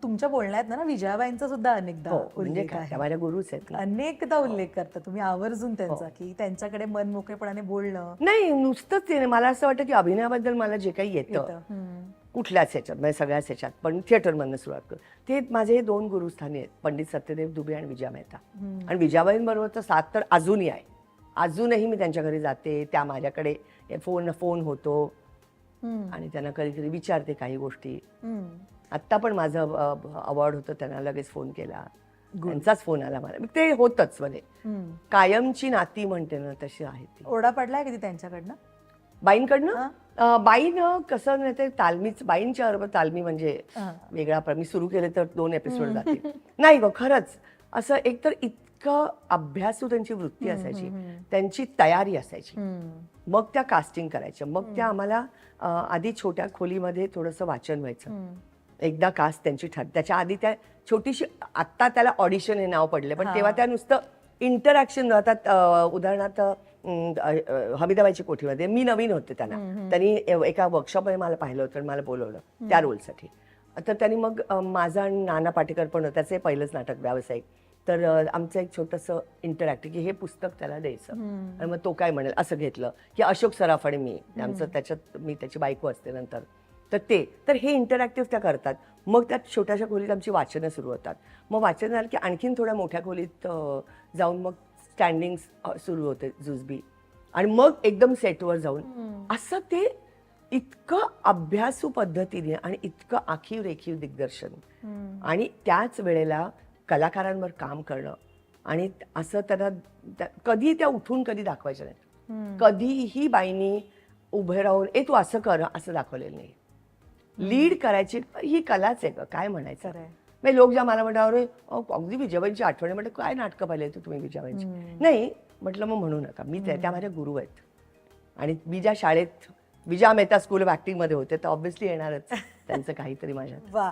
तुमच्या बोलण्यात ना विजयाबाईंचा सुद्धा अनेकदा म्हणजे उल्लेख काय आहे. त्या माझ्या गुरुच आहेत ना. अनेकदा उल्लेख करता तुम्ही आवर्जून त्यांचा, की त्यांच्याकडे मन मोकळेपणाने बोलणं नाही नुसतंच ते नाही, मला असं वाटतं की अभिनयाबद्दल मला जे काही येतं येतं. कुठल्याच ह्याच्यात म्हणजे सगळ्याच ह्याच्यात, पण थिएटरमधनं सुरुवात करू, ते माझे हे दोन गुरुस्थानी आहेत, पंडित सत्यदेव दुबे आणि विजया मेहता. आणि विजयाबाईंबरोबरचा साथ तर अजूनही आहे. अजूनही मी त्यांच्या घरी जाते, त्या माझ्याकडे फोन होतो आणि त्यांना कधी कधी विचारते काही गोष्टी. आत्ता पण माझं अवॉर्ड होतं, त्यांना लगेच फोन केला, त्यांचाच फोन आला मला. ते होतच म्हणजे कायमची नाती म्हणते ना तशी आहे ती. ओरडा पडलाय कधी त्यांच्याकडनं? बाईंकडनं बाईनं कसं नाही ते तालमीच, बाईंच्या बरोबर तालमी म्हणजे वेगळा मी सुरू केले तर 2 एपिसोड जातील. नाही ग खरंच असं एकतर इतकं अभ्यासू त्यांची वृत्ती असायची, त्यांची तयारी असायची, मग त्या कास्टिंग करायच्या, मग त्या आम्हाला आधी छोट्या खोलीमध्ये थोडंसं वाचन व्हायचं. एकदा कास्ट त्यांची त्याच्या आधी त्या छोटीशी, आत्ता त्याला ऑडिशन हे नाव पडले, पण तेव्हा त्या नुसतं इंटरॅक्शन राहतात. उदाहरणार्थ हमीदाबाईच्या कोठीमध्ये मी नवीन होते, त्यांनी एका वर्कशॉपमध्ये मला पाहिलं होतं आणि मला बोलवलं त्या रोलसाठी. तर त्यांनी मग माझा आणि नाना पाटेकर पण होतं, त्याचं पहिलंच नाटक व्यावसायिक. तर आमचं एक छोटंसं इंटरॅक्टिव्ह की हे पुस्तक त्याला द्यायचं आणि मग तो काय म्हणेल असं घेतलं की अशोक सराफ आणि मी, आमचं त्याच्यात मी त्याची बायको असते नंतर, तर हे इंटरॅक्टिव्ह त्या करतात. मग त्यात छोट्याशा खोलीत आमची वाचनं सुरू होतात. मग वाचन झालं की आणखीन थोड्या मोठ्या खोलीत जाऊन मग स्टँडिंग सुरू होते जुजबी, आणि मग एकदम सेटवर जाऊन असं ते इतकं अभ्यासू पद्धतीने आणि इतकं आखीव रेखीव दिग्दर्शन आणि त्याच वेळेला कलाकारांवर काम करणं. आणि असं त्यांना कधी त्या उठून कधी दाखवायच्या नाहीत. कधीही बाईंनी उभे राहून तू असं कर असं दाखवलेलं नाही. लीड करायची ही कलाच आहे, काय म्हणायचं. म्हणजे लोक ज्या मला म्हणतात अरे अगदी विजयाबाईंची आठवण, म्हटलं काय नाटकं पाहिले तुम्ही विजयाबाईंची? नाही म्हटलं मग म्हणू नका, मी त्या माझ्या गुरु आहेत. आणि मी ज्या शाळेत Vijaya Mehta school of acting मध्ये होते तर ऑब्व्हियसली येणारच त्यांचं काहीतरी माझ्यात. वा.